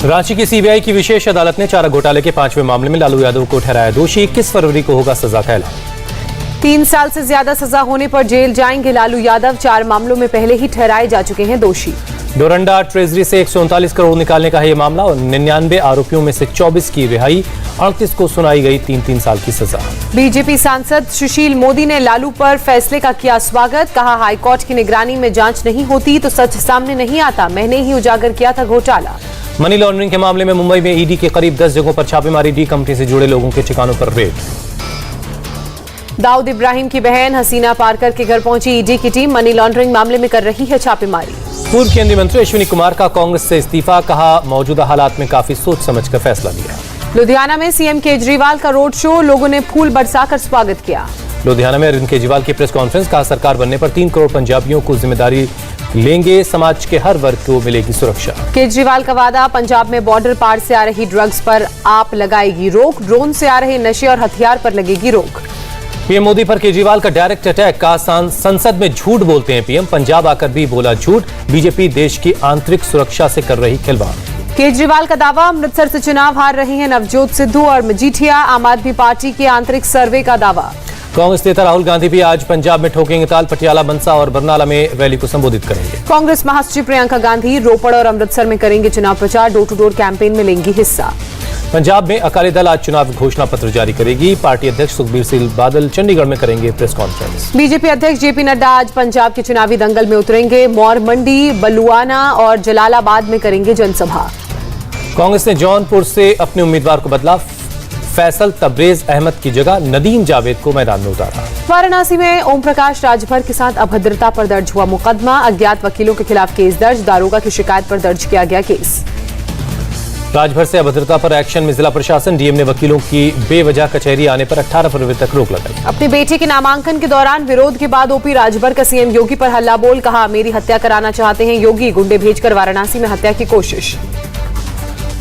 रांची की सीबीआई की विशेष अदालत ने चारा घोटाले के 5वें मामले में लालू यादव को ठहराया दोषी। 21 फरवरी को होगा सजा का ऐलान। 3 साल से ज्यादा सजा होने पर जेल जाएंगे लालू यादव। 4 मामलों में पहले ही ठहराए जा चुके हैं दोषी। डोरंडा ट्रेजरी से 139 करोड़ निकालने का है ये मामला और 99 आरोपियों में से 24 की रिहाई। 38 को सुनाई गई 3-3 साल की सजा। बीजेपी सांसद सुशील मोदी ने लालू पर फैसले का किया स्वागत। कहा, हाईकोर्ट की निगरानी में जांच नहीं होती तो सच सामने नहीं आता। मैंने ही उजागर किया था घोटाला। मनी लॉन्ड्रिंग के मामले में मुंबई में ईडी के करीब 10 जगहों पर छापेमारी। डी कंपनी से जुड़े लोगों के ठिकानों पर रेड। दाऊद इब्राहिम की बहन हसीना पारकर के घर पहुंची ईडी की टीम। मनी लॉन्ड्रिंग मामले में कर रही है छापेमारी। पूर्व केंद्रीय मंत्री अश्विनी कुमार का कांग्रेस से इस्तीफा। कहा, मौजूदा हालात में काफी सोच समझ कर फैसला लिया। लुधियाना में सीएम केजरीवाल का रोड शो। लोगों ने फूल बरसाकर स्वागत किया। लुधियाना में अरविंद केजरीवाल की प्रेस कॉन्फ्रेंस। कहा, सरकार बनने पर 3 करोड़ पंजाबियों को जिम्मेदारी लेंगे। समाज के हर वर्ग को मिलेगी सुरक्षा। केजरीवाल का वादा, पंजाब में बॉर्डर पार से आ रही ड्रग्स पर आप लगाएगी रोक। ड्रोन से आ रहे नशे और हथियार पर लगेगी रोक। पीएम मोदी पर केजरीवाल का डायरेक्ट अटैक। कहा, संसद में झूठ बोलते हैं पीएम। पंजाब आकर भी बोला झूठ। बीजेपी देश की आंतरिक सुरक्षा से कर रही खिलवाड़। केजरीवाल का दावा, अमृतसर से चुनाव हार रहे हैं नवजोत सिद्धू और मजीठिया। आम आदमी पार्टी के आंतरिक सर्वे का दावा। कांग्रेस नेता राहुल गांधी भी आज पंजाब में ठोकेंगे ताल। पटियाला, मनसा और बरनाला में रैली को संबोधित करेंगे। कांग्रेस महासचिव प्रियंका गांधी रोपड़ और अमृतसर में करेंगे चुनाव प्रचार। डोर टू डोर कैंपेन में लेंगी हिस्सा। पंजाब में अकाली दल आज चुनाव घोषणा पत्र जारी करेगी। पार्टी अध्यक्ष सुखबीर सिंह बादल चंडीगढ़ में करेंगे प्रेस कॉन्फ्रेंस। बीजेपी अध्यक्ष जेपी नड्डा आज पंजाब के चुनावी दंगल में उतरेंगे। मौर मंडी, बलुआना और जलालाबाद में करेंगे जनसभा। कांग्रेस ने जौनपुर से अपने उम्मीदवार को बदला। फैसल तब्रेज अहमद की जगह नदीम जावेद को मैदान में उतारा। वाराणसी में ओम प्रकाश राजभर के साथ अभद्रता पर दर्ज हुआ मुकदमा। अज्ञात वकीलों के खिलाफ केस दर्ज। दारोगा की शिकायत पर दर्ज किया गया केस। राजभर से अभद्रता पर एक्शन में जिला प्रशासन। डीएम ने वकीलों की बेवजह कचहरी आने पर 18 फरवरी तक रोक लगाई। अपने बेटे के नामांकन के दौरान विरोध के बाद ओपी राजभर का सीएम योगी पर हल्ला बोल। कहा, मेरी हत्या कराना चाहते हैं योगी। गुंडे भेजकर वाराणसी में हत्या की कोशिश।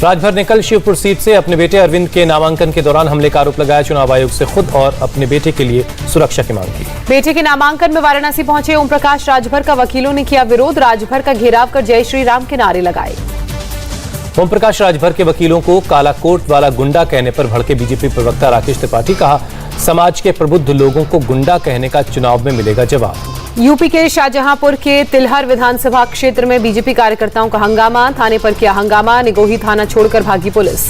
राजभर ने कल शिवपुर सीट से अपने बेटे अरविंद के नामांकन के दौरान हमले का आरोप लगाया। चुनाव आयोग से खुद और अपने बेटे के लिए सुरक्षा की मांग की। बेटे के नामांकन में वाराणसी पहुंचे ओम प्रकाश राजभर का वकीलों ने किया विरोध। राजभर का घेराव कर जय श्री राम के नारे लगाए। ओम प्रकाश राजभर के वकीलों को काला कोट वाला गुंडा कहने पर भड़के बीजेपी प्रवक्ता राकेश त्रिपाठी। कहा, समाज के प्रबुद्ध लोगों को गुंडा कहने का चुनाव में मिलेगा जवाब। यूपी के शाहजहांपुर के तिलहर विधानसभा क्षेत्र में बीजेपी कार्यकर्ताओं का हंगामा। थाने पर किया हंगामा। निगोही थाना छोड़कर भागी पुलिस।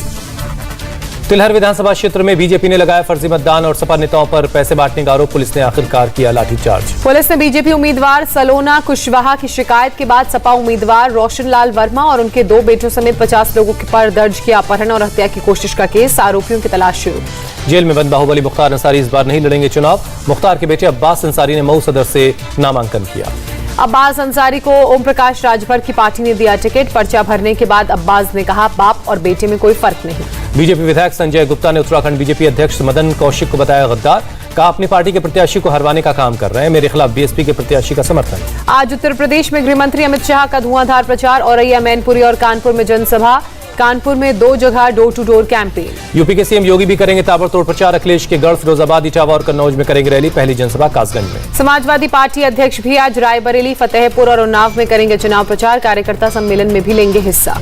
तिलहर विधानसभा क्षेत्र में बीजेपी ने लगाया फर्जी मतदान और सपा नेताओं पर पैसे बांटने का आरोप। पुलिस ने आखिरकार किया लाठीचार्ज। पुलिस ने बीजेपी उम्मीदवार सलोना कुशवाहा की शिकायत के बाद सपा उम्मीदवार रोशनलाल वर्मा और उनके 2 बेटों समेत 50 लोगों पर दर्ज किया अपहरण और हत्या की कोशिश का केस। आरोपियों की तलाश शुरू। जेल में बंद बाहुबली मुख्तार अंसारी इस बार नहीं लड़ेंगे चुनाव। मुख्तार के बेटे अब्बास अंसारी ने मऊ सदर से नामांकन किया। अब्बास अंसारी को ओम प्रकाश राजभर की पार्टी ने दिया टिकट। पर्चा भरने के बाद अब्बास ने कहा, बाप और बेटे में कोई फर्क नहीं। बीजेपी विधायक संजय गुप्ता ने उत्तराखंड बीजेपी अध्यक्ष मदन कौशिक को बताया गद्दार। कहा, अपनी पार्टी के प्रत्याशी को हरवाने का काम कर रहे हैं। मेरे खिलाफ बीएसपी के प्रत्याशी का समर्थन। आज उत्तर प्रदेश में गृह मंत्री अमित शाह का धुआंधार प्रचार। औरैया, मैनपुरी और कानपुर में जनसभा। कानपुर में 2 जगह door to door campaign. UP के सीएम योगी भी करेंगे ताबड़तोड़ प्रचार। अखिलेश के गढ़, फिरोजाबाद, इटावा और कन्नौज में करेंगे रैली। पहली जनसभा कासगंज में। समाजवादी पार्टी अध्यक्ष भी आज रायबरेली, फतेहपुर और उन्नाव में करेंगे चुनाव प्रचार। कार्यकर्ता सम्मेलन में भी लेंगे हिस्सा।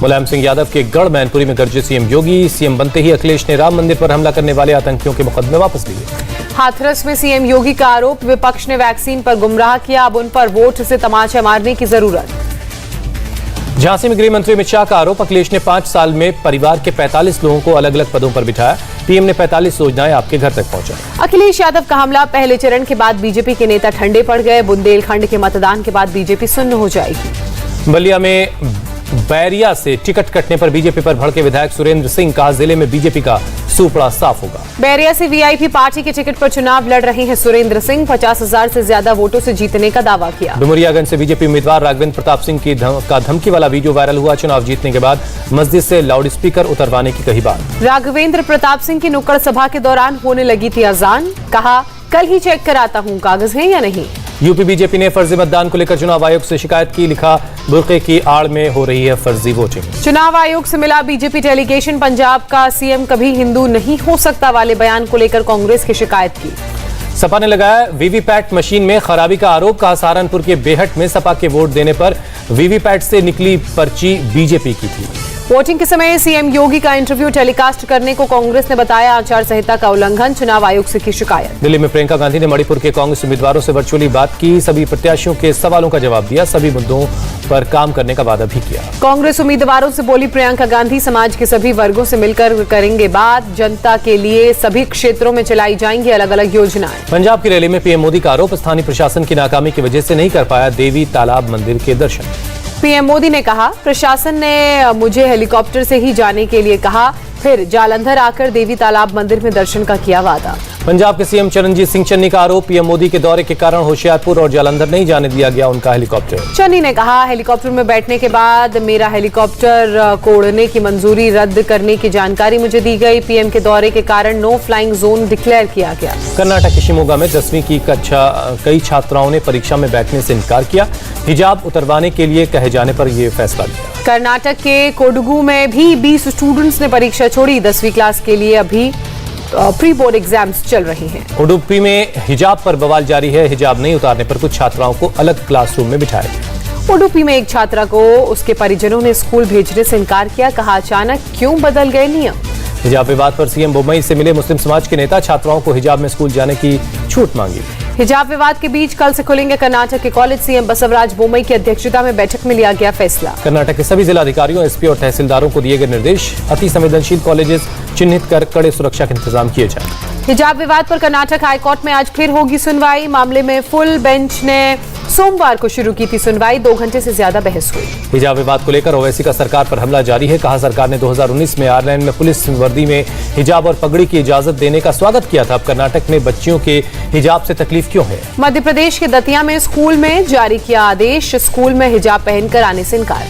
मुलायम सिंह यादव के गढ़ मैनपुरी में गरजे सीएम योगी। सीएम बनते ही अखिलेश ने राम मंदिर पर हमला करने वाले आतंकियों के मुकदमे वापस लिए। हाथरस में सीएम योगी का आरोप, विपक्ष ने वैक्सीन पर गुमराह किया। अब उन पर वोट से तमाचा मारने की जरूरत। झांसी में गृह मंत्री अमित शाह का आरोप, अखिलेश ने 5 साल में परिवार के 45 लोगों को अलग अलग पदों पर बिठाया। पीएम ने 45 योजनाएं आपके घर तक पहुंचाई। अखिलेश यादव का हमला, पहले चरण के बाद बीजेपी के नेता ठंडे पड़ गए। बुंदेलखंड के मतदान के बाद बीजेपी सुन्न हो जाएगी। बलिया में बैरिया से टिकट कटने पर बीजेपी पर भड़के विधायक सुरेंद्र सिंह। कहा, जिले में बीजेपी का सूपड़ा साफ होगा। बैरिया से वीआईपी पार्टी के टिकट पर चुनाव लड़ रहे हैं सुरेंद्र सिंह। 50,000 से ज्यादा वोटों से जीतने का दावा किया। डुमरियागंज से बीजेपी उम्मीदवार राघवेंद्र प्रताप सिंह का धमकी वाला वीडियो वायरल हुआ। चुनाव जीतने के बाद मस्जिद से लाउडस्पीकर उतरवाने की कही बात। राघवेंद्र प्रताप सिंह की नुक्कड़ सभा के दौरान होने लगी थी अजान। कहा, कल ही चेक कराता हूँ कागज है या नहीं। यूपी बीजेपी ने फर्जी मतदान को लेकर चुनाव आयोग से शिकायत की। लिखा, बुर्के की आड़ में हो रही है फर्जी वोटिंग। चुनाव आयोग से मिला बीजेपी डेलीगेशन। पंजाब का सीएम कभी हिंदू नहीं हो सकता वाले बयान को लेकर कांग्रेस की शिकायत की। सपा ने लगाया वीवीपैट मशीन में खराबी का आरोप। कहा सहारनपुर के बेहट में सपा के वोट देने पर वीवीपैट से निकली पर्ची बीजेपी की थी। वोटिंग के समय सीएम योगी का इंटरव्यू टेलीकास्ट करने को कांग्रेस ने बताया आचार संहिता का उल्लंघन। चुनाव आयोग से की शिकायत। दिल्ली में प्रियंका गांधी ने मणिपुर के कांग्रेस उम्मीदवारों से वर्चुअली बात की। सभी प्रत्याशियों के सवालों का जवाब दिया। सभी मुद्दों पर काम करने का वादा भी किया। कांग्रेस उम्मीदवारों से बोली प्रियंका गांधी, समाज के सभी वर्गों से मिलकर करेंगे बात। जनता के लिए सभी क्षेत्रों में चलाई जाएंगी अलग अलग योजनाएं। पंजाब की रैली में पीएम मोदी का आरोप। स्थानीय प्रशासन की नाकामी की वजह से नहीं कर पाया देवी तालाब मंदिर के दर्शन। पीएम मोदी ने कहा प्रशासन ने मुझे हेलीकॉप्टर से ही जाने के लिए कहा, फिर जालंधर आकर देवी तालाब मंदिर में दर्शन का किया वादा। पंजाब के सीएम चरणजीत सिंह चन्नी का आरोप। पीएम मोदी के दौरे के कारण होशियारपुर और जालंधर नहीं जाने दिया गया उनका हेलीकॉप्टर। चन्नी ने कहा हेलीकॉप्टर में बैठने के बाद मेरा हेलीकॉप्टर को उड़ने की मंजूरी रद्द करने की जानकारी मुझे दी गई। पीएम के दौरे के कारण नो फ्लाइंग जोन डिक्लेयर किया गया। कर्नाटक के शिमोगा में 10वीं की कक्षा कई छात्राओं ने परीक्षा में बैठने से इनकार किया। हिजाब उतरवाने के लिए कहे जाने पर यह फैसला लिया। कर्नाटक के कोडगू में भी 20 स्टूडेंट्स ने परीक्षा छोड़ी। 10वीं क्लास के लिए अभी प्री बोर्ड एग्जाम्स चल रही हैं। उडुपी में हिजाब पर बवाल जारी है। हिजाब नहीं उतारने पर कुछ छात्राओं को अलग क्लासरूम में बिठाया गया। उडुपी में एक छात्रा को उसके परिजनों ने स्कूल भेजने से इनकार किया। कहा अचानक क्यों बदल गए नियम। हिजाब विवाद पर सीएम बोम्मई से मिले मुस्लिम समाज के नेता। छात्राओं को हिजाब में स्कूल जाने की छूट मांगी। हिजाब विवाद के बीच कल से खुलेंगे कर्नाटक के कॉलेज। सीएम बसवराज बोम्मई की अध्यक्षता में बैठक में लिया गया फैसला। कर्नाटक के सभी जिलाधिकारियों, एसपी और तहसीलदारों को दिए गए निर्देश। अति संवेदनशील कॉलेजेस चिन्हित कर कड़े सुरक्षा के इंतजाम किए जाएं। हिजाब विवाद पर कर्नाटक हाईकोर्ट में आज फिर होगी सुनवाई। मामले में फुल बेंच ने सोमवार को शुरू की थी सुनवाई। 2 घंटे से ज्यादा बहस हुई। हिजाब विवाद को लेकर ओवैसी का सरकार पर हमला जारी है। कहा सरकार ने 2019 में आयरलैंड में पुलिस वर्दी में हिजाब और पगड़ी की इजाजत देने का स्वागत किया था। अब कर्नाटक में बच्चियों के हिजाब से तकलीफ क्यों है। मध्य प्रदेश के दतिया में स्कूल में जारी किया आदेश। स्कूल में हिजाब पहनकर आने से इनकार।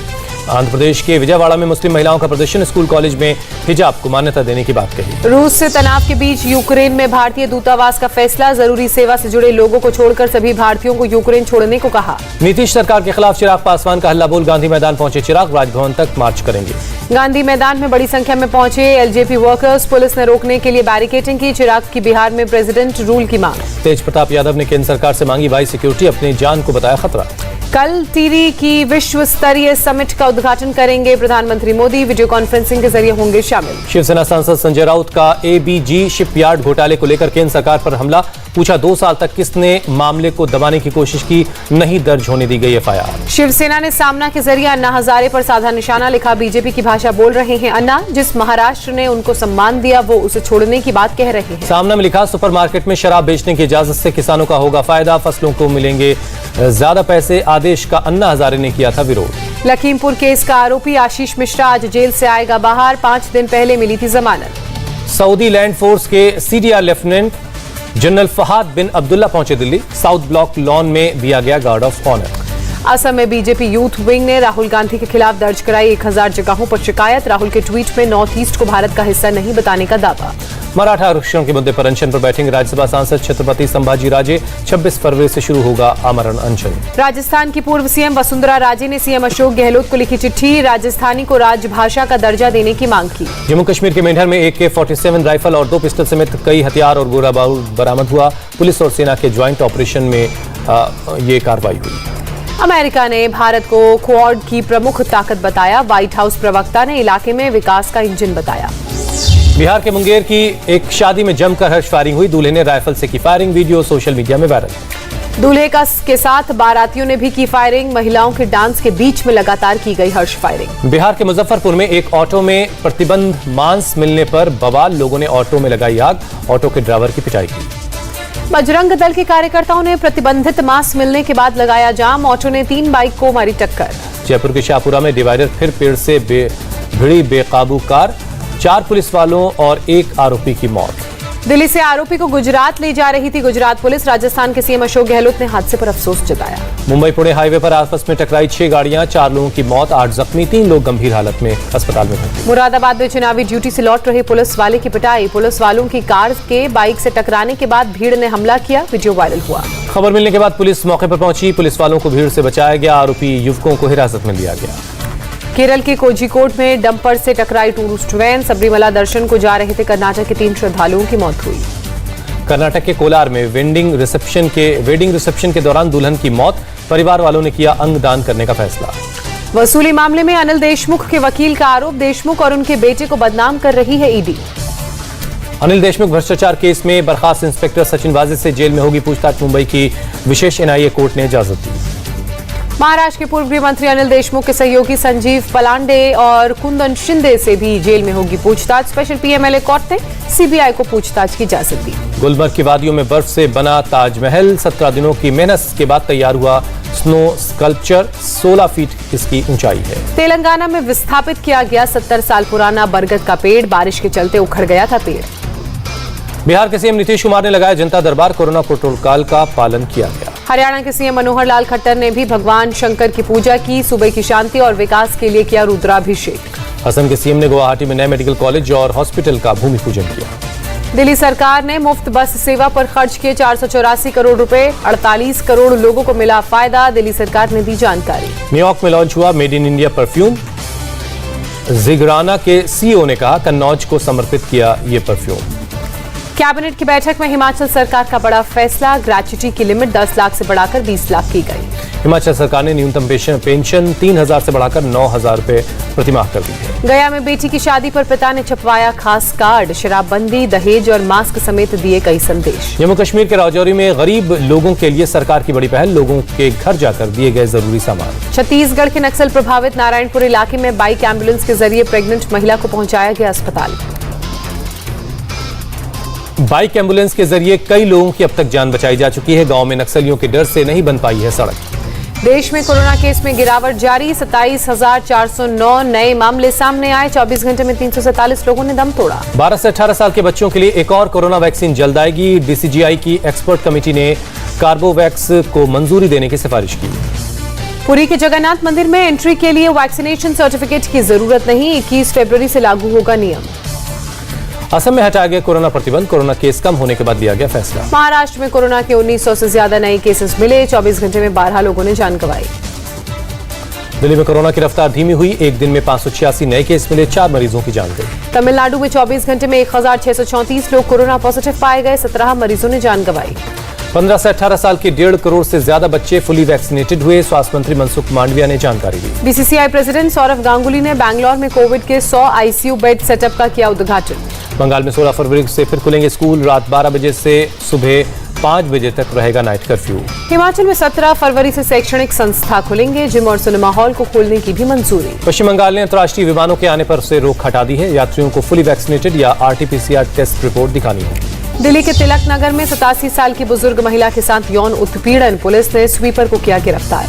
आंध्र प्रदेश के विजयवाड़ा में मुस्लिम महिलाओं का प्रदर्शन। स्कूल कॉलेज में हिजाब को मान्यता देने की बात कही। रूस से तनाव के बीच यूक्रेन में भारतीय दूतावास का फैसला। जरूरी सेवा से जुड़े लोगों को छोड़कर सभी भारतीयों को यूक्रेन छोड़ने को कहा। नीतीश सरकार के खिलाफ चिराग पासवान का हल्ला बोल। गांधी मैदान पहुंचे चिराग। राजभवन तक मार्च करेंगे। गांधी मैदान में बड़ी संख्या में पहुंचे एलजेपी वर्कर्स। पुलिस ने रोकने के लिए बैरिकेडिंग की। चिराग की बिहार में प्रेसिडेंट रूल की मांग। तेज प्रताप यादव ने केंद्र सरकार से मांगी बाई सिक्योरिटी। अपनी जान को बताया खतरा। कल टिहरी की विश्व स्तरीय समिट का उद्घाटन करेंगे प्रधानमंत्री मोदी। वीडियो कॉन्फ्रेंसिंग के जरिए होंगे शामिल। शिवसेना सांसद संजय राउत का एबीजी शिपयार्ड घोटाले को लेकर केंद्र सरकार पर हमला। पूछा 2 साल तक किसने मामले को दबाने की कोशिश की, नहीं दर्ज होने दी गई एफआईआर। शिवसेना ने सामना के जरिए अन्ना हजारे पर साधा निशाना। लिखा बीजेपी की भाषा बोल रहे हैं अन्ना। जिस महाराष्ट्र ने उनको सम्मान दिया वो उसे छोड़ने की बात कह रहे हैं। सामना में लिखा सुपरमार्केट में शराब बेचने की इजाजत से किसानों का होगा फायदा। फसलों को मिलेंगे ज्यादा पैसे। आदेश का अन्ना हजारे ने किया था विरोध। लखीमपुर केस का आरोपी आशीष मिश्रा आज जेल से आएगा बाहर। 5 दिन पहले मिली थी जमानत। सऊदी लैंड फोर्स के सीडीआर लेफ्टिनेंट जनरल फहाद बिन अब्दुल्ला पहुंचे दिल्ली। साउथ ब्लॉक लॉन में दिया गया गार्ड ऑफ ऑनर। असम में बीजेपी यूथ विंग ने राहुल गांधी के खिलाफ दर्ज कराई 1000 जगहों पर शिकायत। राहुल के ट्वीट में नॉर्थ ईस्ट को भारत का हिस्सा नहीं बताने का दावा। मराठा आरक्षण के मुद्दे पर अनशन पर बैठेंगे राज्यसभा सांसद छत्रपति संभाजी राजे। 26 फरवरी से शुरू होगा आमरण अनशन। राजस्थान की पूर्व सीएम वसुंधरा राजे ने सीएम अशोक गहलोत को लिखी चिट्ठी। राजस्थानी को राजभाषा का दर्जा देने की मांग की। जम्मू कश्मीर के मेंढर में AK-47 राइफल और 2 पिस्टल समेत कई हथियार और गोला बारूद बरामद हुआ। पुलिस और सेना के ज्वाइंट ऑपरेशन में ये कार्रवाई हुई। अमेरिका ने भारत को क्वाड की प्रमुख ताकत बताया। व्हाइट हाउस प्रवक्ता ने इलाके में विकास का इंजन बताया। बिहार के मुंगेर की एक शादी में जमकर हर्ष फायरिंग हुई। दूल्हे ने राइफल से की फायरिंग। वीडियो सोशल मीडिया में वायरल। दूल्हे के साथ बारातियों ने भी की फायरिंग। महिलाओं के डांस के बीच में लगातार की गई हर्ष फायरिंग। बिहार के मुजफ्फरपुर में एक ऑटो में प्रतिबंध मांस मिलने पर बवाल। लोगों ने ऑटो में लगाई आग। ऑटो के ड्राइवर की पिटाई की। बजरंग दल के कार्यकर्ताओं ने प्रतिबंधित मांस मिलने के बाद लगाया जाम। ऑटो ने 3 बाइक को मारी टक्कर। जयपुर के शाहपुरा में डिवाइडर फिर पेड़ से भिड़ी बेकाबू कार। 4 पुलिस वालों और 1 आरोपी की मौत। दिल्ली से आरोपी को गुजरात ले जा रही थी गुजरात पुलिस। राजस्थान के सीएम अशोक गहलोत ने हादसे पर अफसोस जताया। मुंबई पुणे हाईवे पर आपस में टकराई 6 गाड़ियां। 4 लोगों की मौत, 8 जख्मी। 3 लोग गंभीर हालत में अस्पताल में भर्ती। मुरादाबाद में चुनावी ड्यूटी से लौट रहे पुलिस वाले की पिटाई। पुलिस वालों की कार के बाइक से टकराने के बाद भीड़ ने हमला किया। वीडियो वायरल हुआ। खबर मिलने के बाद पुलिस मौके पर पहुंची। पुलिस वालों को भीड़ से बचाया गया। आरोपी युवकों को हिरासत में लिया गया। केरल के कोझिकोड में डंपर से टकराई टूरिस्ट वैन। सबरीमला दर्शन को जा रहे थे कर्नाटक के 3 श्रद्धालुओं की मौत हुई। कर्नाटक के कोलार में वेडिंग रिसेप्शन के दौरान दुल्हन की मौत, परिवार वालों ने किया अंग दान करने का फैसला। वसूली मामले में अनिल देशमुख के वकील का आरोप, देशमुख और उनके बेटे को बदनाम कर रही है ईडी। अनिल देशमुख भ्रष्टाचार केस में बर्खास्त इंस्पेक्टर सचिन वाजे से जेल में होगी पूछताछ, मुंबई की विशेष एनआईए कोर्ट ने इजाजत दी। महाराष्ट्र के पूर्व गृह मंत्री अनिल देशमुख के सहयोगी संजीव पलांडे और कुंदन शिंदे से भी जेल में होगी पूछताछ, स्पेशल पीएमएलए कोर्ट ने सीबीआई को पूछताछ की इजाजत दी। गुलमर्ग की वादियों में बर्फ से बना ताजमहल, 17 दिनों की मेहनत के बाद तैयार हुआ स्नो स्कल्पचर, 16 फीट इसकी ऊंचाई है। तेलंगाना में विस्थापित किया गया 70 साल पुराना बरगद का पेड़, बारिश के चलते उखड़ गया था पेड़। बिहार के सीएम नीतीश कुमार ने लगाया जनता दरबार, कोरोना प्रोटोकॉल का पालन किया गया। हरियाणा के सीएम मनोहर लाल खट्टर ने भी भगवान शंकर की पूजा की, सूबे की शांति और विकास के लिए किया रुद्राभिषेक। असम के सीएम ने गुवाहाटी में नए मेडिकल कॉलेज और हॉस्पिटल का भूमि पूजन किया। दिल्ली सरकार ने मुफ्त बस सेवा पर खर्च किए 484 करोड़ रुपए, 48 करोड़ लोगों को मिला फायदा, दिल्ली सरकार ने दी जानकारी। न्यूयॉर्क में लॉन्च हुआ मेड इन इंडिया परफ्यूम, जिगराना के सीईओ ने कहा कन्नौज को समर्पित किया ये परफ्यूम। कैबिनेट की बैठक में हिमाचल सरकार का बड़ा फैसला, ग्रेच्युटी की लिमिट 10 लाख से बढ़ाकर 20 लाख की गई। हिमाचल सरकार ने न्यूनतम पेंशन 3,000 से बढ़ाकर 9,000 रुपए प्रतिमाह कर दी है। गया में बेटी की शादी पर पिता ने छपवाया खास कार्ड, शराबबंदी, दहेज और मास्क समेत दिए कई संदेश। जम्मू कश्मीर के राजौरी में गरीब लोगों के लिए सरकार की बड़ी पहल, लोगों के घर जाकर दिए गए जरूरी सामान। छत्तीसगढ़ के नक्सल प्रभावित नारायणपुर इलाके में बाइक एम्बुलेंस के जरिए प्रेग्नेंट महिला को पहुंचाया गया अस्पताल। बाइक एम्बुलेंस के जरिए कई लोगों की अब तक जान बचाई जा चुकी है। गांव में नक्सलियों के डर से नहीं बन पाई है सड़क। देश में कोरोना केस में गिरावट जारी, 27,409 नए मामले सामने आए, 24 घंटे में 347 लोगों ने दम तोड़ा। 12 से 18 साल के बच्चों के लिए एक और कोरोना वैक्सीन जल्द आएगी। डीसीजीआई की एक्सपर्ट कमेटी ने कार्बोवैक्स को मंजूरी देने की सिफारिश की। पुरी के जगन्नाथ मंदिर में एंट्री के लिए वैक्सीनेशन सर्टिफिकेट की जरूरत नहीं, 21 फरवरी से लागू होगा नियम। असम में हटाया गया कोरोना प्रतिबंध, कोरोना केस कम होने के बाद लिया गया फैसला। महाराष्ट्र में कोरोना के 1900 से ज्यादा नए केसेस मिले, 24 घंटे में 12 लोगों ने जान गंवाई। दिल्ली में कोरोना की रफ्तार धीमी हुई, एक दिन में 586 नए केस मिले, 4 मरीजों की जान गई। तमिलनाडु में 24 घंटे में 1,634 लोग कोरोना पॉजिटिव पाए गए, 17 मरीजों ने जान गंवाई। 15 से 18 साल के 1.5 करोड़ से ज्यादा बच्चे फुली वैक्सीनेटेड हुए, स्वास्थ्य मंत्री मनसुख मांडविया ने जानकारी दी। बीसीसीआई प्रेसिडेंट सौरव गांगुली ने बैंगलोर में कोविड के 100 आईसीयू बेड सेटअप का किया उद्घाटन। बंगाल में 16 फरवरी से फिर खुलेंगे स्कूल, रात 12 बजे से सुबह 5 बजे तक रहेगा नाइट कर्फ्यू। हिमाचल में 17 फरवरी से शैक्षणिक संस्था खुलेंगे, जिम और सिनेमा हॉल को खोलने की भी मंजूरी। पश्चिम बंगाल ने अंतर्राष्ट्रीय विमानों के आने पर से रोक हटा दी है, यात्रियों को फुली वैक्सीनेटेड या RT-PCR टेस्ट रिपोर्ट दिखानी होगी। दिल्ली के तिलक नगर में 87 साल की बुजुर्ग महिला के साथ यौन उत्पीड़न, पुलिस ने स्वीपर को किया गिरफ्तार।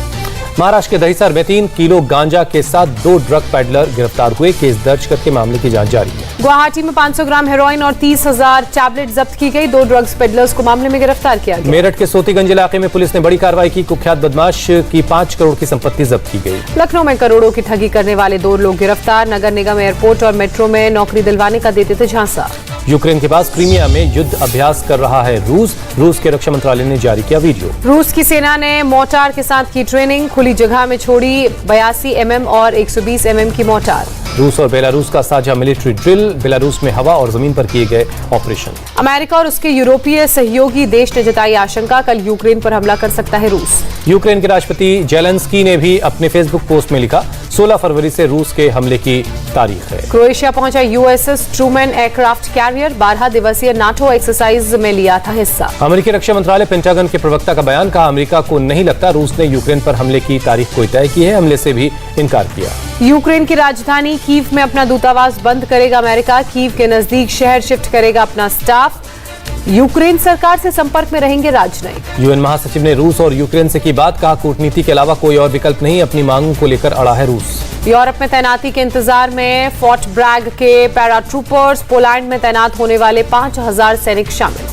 महाराष्ट्र के दहिसर में 3 किलो गांजा के साथ 2 ड्रग पैडलर गिरफ्तार हुए, केस दर्ज करके मामले की जांच जारी है। गुवाहाटी में 500 ग्राम हेरोइन और 30,000 टैबलेट जब्त की गई, 2 ड्रग्स पेडलर्स को मामले में गिरफ्तार किया गया। मेरठ के सोतीगंज इलाके में पुलिस ने बड़ी कार्रवाई की, कुख्यात बदमाश की 5 करोड़ की संपत्ति जब्त की गई। लखनऊ में करोड़ों की ठगी करने वाले 2 लोग गिरफ्तार, नगर निगम एयरपोर्ट और मेट्रो में नौकरी दिलवाने का देते थे झांसा। यूक्रेन के पास क्रीमिया में युद्ध अभ्यास कर रहा है रूस के रक्षा मंत्रालय ने जारी किया वीडियो। रूस की सेना ने मोर्टार के साथ की ट्रेनिंग, खुली जगह में छोड़ी 82 mm और 120 mm की मोर्टार। रूस और बेलारूस का साझा मिलिट्री ड्रिल, बेलारूस में हवा और जमीन पर किए गए ऑपरेशन। अमेरिका और उसके यूरोपीय सहयोगी देश ने जताई आशंका, कल यूक्रेन पर हमला कर सकता है रूस। यूक्रेन के राष्ट्रपति जेलेंस्की ने भी अपने फेसबुक पोस्ट में लिखा, 16 फरवरी से रूस के हमले की तारीख है। क्रोएशिया पहुंचा USS ट्रूमैन एयरक्राफ्ट कैरियर, 12 दिवसीय नाटो एक्सरसाइज में लिया था हिस्सा। अमेरिकी रक्षा मंत्रालय पेंटागन के प्रवक्ता का बयान, कहा अमेरिका को नहीं लगता रूस ने यूक्रेन पर हमले की तारीख कोई तय की है, हमले से भी इनकार किया। यूक्रेन की राजधानी कीव में अपना दूतावास बंद करेगा अमेरिका, कीव के नजदीक शहर शिफ्ट करेगा अपना स्टाफ। यूक्रेन सरकार से संपर्क में रहेंगे राजनयिक। यूएन महासचिव ने रूस और यूक्रेन से की बात, कहा कूटनीति के अलावा कोई और विकल्प नहीं, अपनी मांगों को लेकर अड़ा है रूस। यूरोप में तैनाती के इंतजार में फोर्ट ब्रैग के पैराट्रूपर्स, पोलैंड में तैनात होने वाले 5,000 सैनिक शामिल।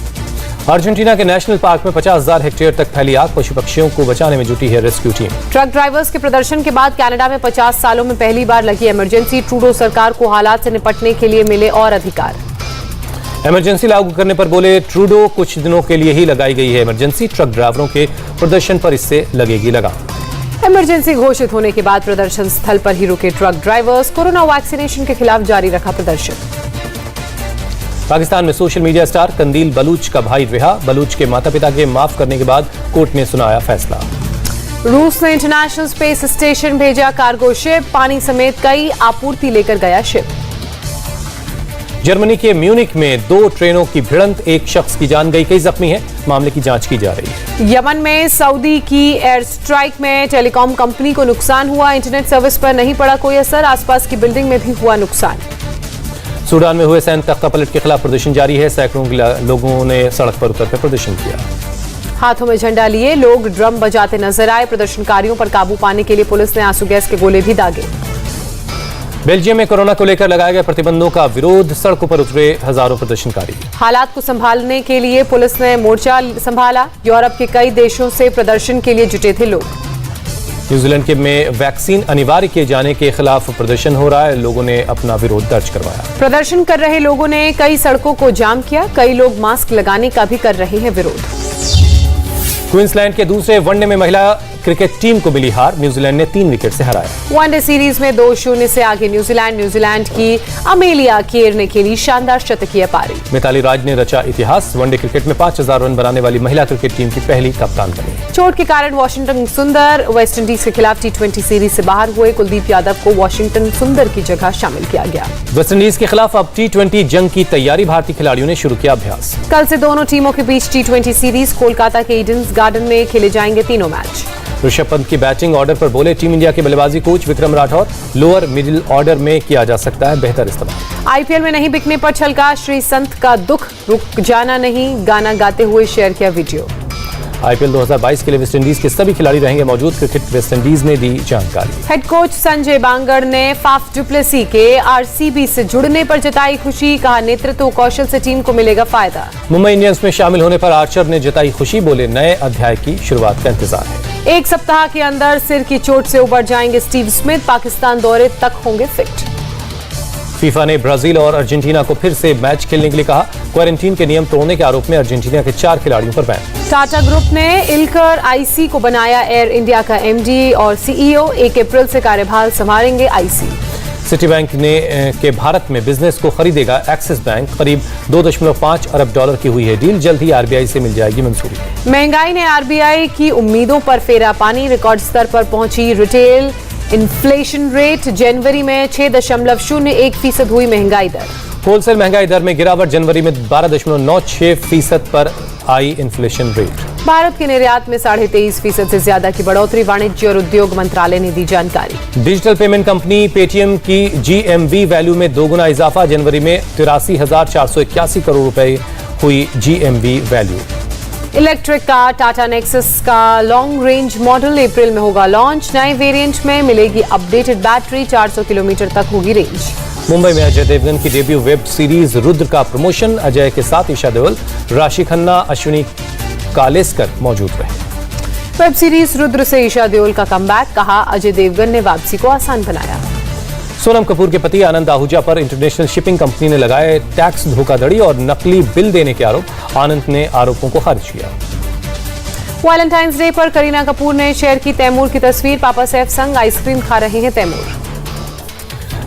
अर्जेंटीना के नेशनल पार्क में 50,000 हेक्टेयर तक फैली आग, पशु पक्षियों को बचाने में जुटी है रेस्क्यू टीम। ट्रक ड्राइवर्स के प्रदर्शन के बाद कनाडा में 50 सालों में पहली बार लगी इमरजेंसी, ट्रूडो सरकार को हालात से निपटने के लिए मिले और अधिकार। इमरजेंसी लागू करने पर बोले ट्रूडो, कुछ दिनों के लिए ही लगाई गई है इमरजेंसी, ट्रक ड्राइवरों के प्रदर्शन पर इससे लगेगी लगाम। इमरजेंसी घोषित होने के बाद प्रदर्शन स्थल पर ही रुके ट्रक ड्राइवर्स, कोरोना वैक्सीनेशन के खिलाफ जारी रखा प्रदर्शन। पाकिस्तान में सोशल मीडिया स्टार कंदील बलूच का भाई रिहा। बलूच के माता पिता के माफ करने के बाद कोर्ट ने सुनाया फैसला। रूस ने इंटरनेशनल स्पेस स्टेशन भेजा कार्गो शिप। पानी समेत कई आपूर्ति लेकर गया शिप। जर्मनी के म्यूनिक में 2 ट्रेनों की भिड़ंत, एक शख्स की जान गई, कई जख्मी हैं। मामले की जांच की जा रही है। यमन में सऊदी की एयर स्ट्राइक में टेलीकॉम कंपनी को नुकसान हुआ। इंटरनेट सर्विस पर नहीं पड़ा कोई असर। आसपास की बिल्डिंग में भी हुआ नुकसान। सूडान में हुए सैन्य तख्तापलट के खिलाफ प्रदर्शन जारी है। सैकड़ों लोगों ने सड़क पर उतरकर प्रदर्शन किया। हाथों में झंडा लिए लोग ड्रम बजाते नजर आए। प्रदर्शनकारियों पर काबू पाने के लिए पुलिस ने आंसू गैस के गोले भी दागे। बेल्जियम में कोरोना को लेकर लगाए गए प्रतिबंधों का विरोध, सड़कों पर उतरे हजारों प्रदर्शनकारी। हालात को संभालने के लिए पुलिस ने मोर्चा संभाला। यूरोप के कई देशों से प्रदर्शन के लिए जुटे थे लोग। न्यूजीलैंड में वैक्सीन अनिवार्य किए जाने के खिलाफ प्रदर्शन हो रहा है। लोगों ने अपना विरोध दर्ज करवाया। प्रदर्शन कर रहे लोगों ने कई सड़कों को जाम किया। कई लोग मास्क लगाने का भी कर रहे हैं विरोध। क्वींसलैंड के दूसरे वनडे में महिला क्रिकेट टीम को मिली हार। न्यूजीलैंड ने 3 विकेट से हराया। वनडे सीरीज में 2-0 से आगे न्यूजीलैंड की अमेलिया केर ने खेली शानदार शतकीय पारी। मिताली राज ने रचा इतिहास। वनडे क्रिकेट में 5000 रन बनाने वाली महिला क्रिकेट टीम की पहली कप्तान बनी। चोट के कारण वाशिंगटन सुंदर वेस्टइंडीज के खिलाफ T20 सीरीज से बाहर हुए। कुलदीप यादव को वाशिंगटन सुंदर की जगह शामिल किया गया। वेस्टइंडीज के खिलाफ अब T20 जंग की तैयारी। भारतीय खिलाड़ियों ने शुरू किया अभ्यास। कल से दोनों टीमों के बीच T20 सीरीज कोलकाता के ईडन्स गार्डन में खेले जाएंगे तीनों मैच। ऋषभ पंत की बैटिंग ऑर्डर पर बोले टीम इंडिया के बल्लेबाजी coach Vikram Rathore, lower middle order में किया जा सकता है बेहतर इस्तेमाल। आईपीएल में नहीं बिकने पर छलका श्री संत का दुख, रुक जाना नहीं, गाना गाते हुए शेयर किया वीडियो। आईपीएल 2022 के लिए वेस्टइंडीज के सभी खिलाड़ी रहेंगे मौजूद। क्रिकेट वेस्टइंडीज ने दी जानकारी। हेड कोच संजय बांगर ने फाफ डुप्लेसी के आरसीबी से जुड़ने पर जताई खुशी। कहा नेतृत्व कौशल से टीम को मिलेगा फायदा। मुंबई इंडियंस में शामिल होने पर आर्चर ने जताई खुशी। बोले नए अध्याय की शुरुआत का इंतजार है। एक सप्ताह के अंदर सिर की चोट से उबर जाएंगे स्टीव स्मिथ। पाकिस्तान दौरे तक होंगे फिट। फीफा ने ब्राजील और अर्जेंटीना को फिर से मैच खेलने के लिए कहा। क्वारंटीन के नियम तोड़ने के आरोप में अर्जेंटीना के 4 खिलाड़ियों पर बैन। टाटा ग्रुप ने इल्कर आईसी को बनाया एयर इंडिया का एमडी और सीईओ। 1 अप्रैल से कार्यभार संभालेंगे आईसी। सिटी बैंक के भारत में बिजनेस को खरीदेगा एक्सिस बैंक। करीब 2.5 अरब डॉलर की हुई है डील। जल्द ही आरबीआई से मिल जाएगी मंजूरी। महंगाई ने आरबीआई की उम्मीदों पर फेरा पानी। रिकॉर्ड स्तर पर पहुंची रिटेल इन्फ्लेशन रेट। जनवरी में 6.01% हुई महंगाई दर। होलसेल महंगाई दर में गिरावट। जनवरी में 12.96% पर आई इन्फ्लेशन रेट। भारत के निर्यात में 23.5% से ज्यादा की बढ़ोतरी। वाणिज्य और उद्योग मंत्रालय ने दी जानकारी। डिजिटल पेमेंट कंपनी पेटीएम की जीएमवी वैल्यू में 2 गुना इजाफा। जनवरी में 83,481 करोड़ रुपए हुई GMV value. Electric car Tata nexus का लॉन्ग रेंज मॉडल अप्रैल में होगा लॉन्च। नए वेरिएंट में मिलेगी अपडेटेड बैटरी। 400 किलोमीटर तक होगी रेंज। मुंबई में अजय देवगन की डेब्यू वेब सीरीज रुद्र का प्रमोशन। अजय के साथ ईशा देओल, राशि खन्ना, अश्विनी कालेस्कर मौजूद रहे। वेब सीरीज रुद्र से ईशा देओल का कमबैक। कहा अजय देवगन ने वापसी को आसान बनाया। सोनम कपूर के पति आनंद आहूजा पर इंटरनेशनल शिपिंग कंपनी ने लगाए टैक्स धोखाधड़ी और नकली बिल देने के आरोप। आनंद ने आरोपों को खारिज किया। वैलेंटाइंस डे पर करीना कपूर ने शेयर की तैमूर की तस्वीर। पापा सैफ संग आइसक्रीम खा रहे हैं तैमूर।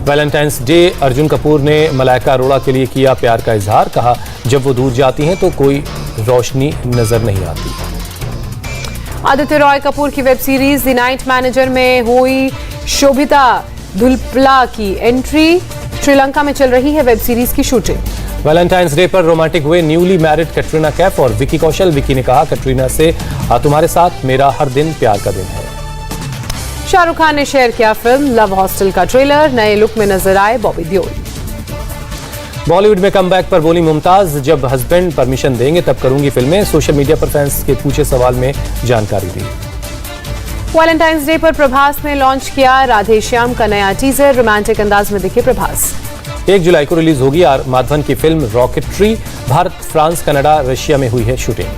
वैलेंटाइंस डे अर्जुन कपूर ने मलाइका अरोड़ा के लिए किया प्यार का इजहार। कहा जब वो दूर जाती हैं तो कोई रोशनी नजर नहीं आती। आदित्य रॉय कपूर की web series the night manager में हुई शोभिता धुलपला की एंट्री। श्रीलंका में चल रही है वेब सीरीज की शूटिंग। वैलेंटाइंस डे पर रोमांटिक हुए न्यूली मैरिड कैटरीना कैफ और विकी कौशल। विकी ने कहा कैटरीना से तुम्हारे साथ मेरा हर दिन प्यार का दिन है। शाहरुख खान ने शेयर किया फिल्म लव हॉस्टल का ट्रेलर। नए लुक में नजर आए बॉबी देओल। बॉलीवुड में कमबैक पर बोली मुमताज, जब हस्बैंड परमिशन देंगे तब करूंगी फिल्में। सोशल मीडिया पर फैंस के पूछे सवाल में जानकारी दी। वैलेंटाइंस डे पर प्रभास ने लॉन्च किया राधे श्याम का नया टीजर। रोमांटिक अंदाज में दिखे प्रभास। 1 जुलाई को रिलीज होगी आर माधवन की film rocketry. Bharat, France, Canada, Russia में हुई है शूटिंग।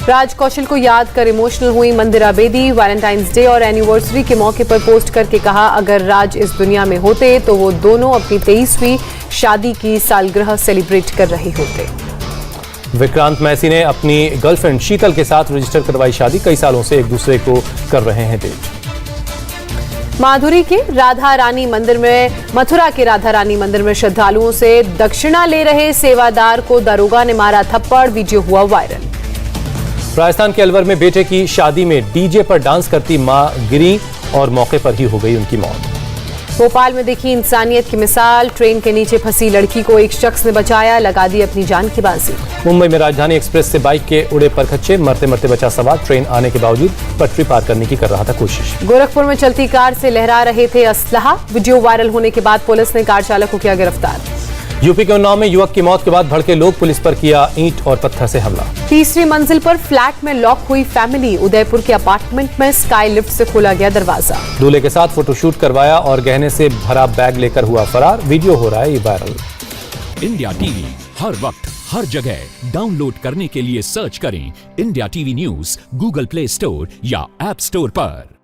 राज कौशल को याद कर इमोशनल हुई मंदिरा बेदी। वैलेंटाइंस डे और एनिवर्सरी के मौके पर पोस्ट करके कहा अगर राज इस दुनिया में होते तो वो दोनों अपनी 23वीं शादी की सालगिरह सेलिब्रेट कर रहे होते। विक्रांत मैसी ने अपनी गर्लफ्रेंड शीतल के साथ रजिस्टर करवाई शादी। कई सालों से एक दूसरे को कर रहे हैं डेट। माधुरी के राधा रानी मंदिर में मथुरा के राधा रानी मंदिर में श्रद्धालुओं से दक्षिणा ले रहे सेवादार को दरोगा ने मारा थप्पड़, वीडियो हुआ वायरल। राजस्थान के अलवर में बेटे की शादी में डीजे पर डांस करती मां गिरी और मौके पर ही हो गई उनकी मौत। भोपाल में देखी इंसानियत की मिसाल, ट्रेन के नीचे फंसी लड़की को एक शख्स ने बचाया, लगा दी अपनी जान की बाजी। मुंबई में राजधानी एक्सप्रेस से बाइक के उड़े परखच्चे, मरते मरते बचा सवार, ट्रेन आने के बावजूद पटरी पार करने की कर रहा था कोशिश। गोरखपुर में चलती कार से लहरा रहे थे असलहा, वीडियो वायरल होने के बाद पुलिस ने कार चालक को किया गिरफ्तार। यूपी के उन्नाव में युवक की मौत के बाद भड़के लोग, पुलिस पर किया ईंट और पत्थर से हमला। तीसरी मंजिल पर फ्लैट में लॉक हुई फैमिली, उदयपुर के अपार्टमेंट में स्काई लिफ्ट से खोला गया दरवाजा। दूल्हे के साथ फोटोशूट करवाया और गहने से भरा बैग लेकर हुआ फरार, वीडियो हो रहा है ये वायरल। इंडिया टीवी हर वक्त हर जगह डाउनलोड करने के लिए सर्च करें India TV news Google play store या ऐप स्टोर पर।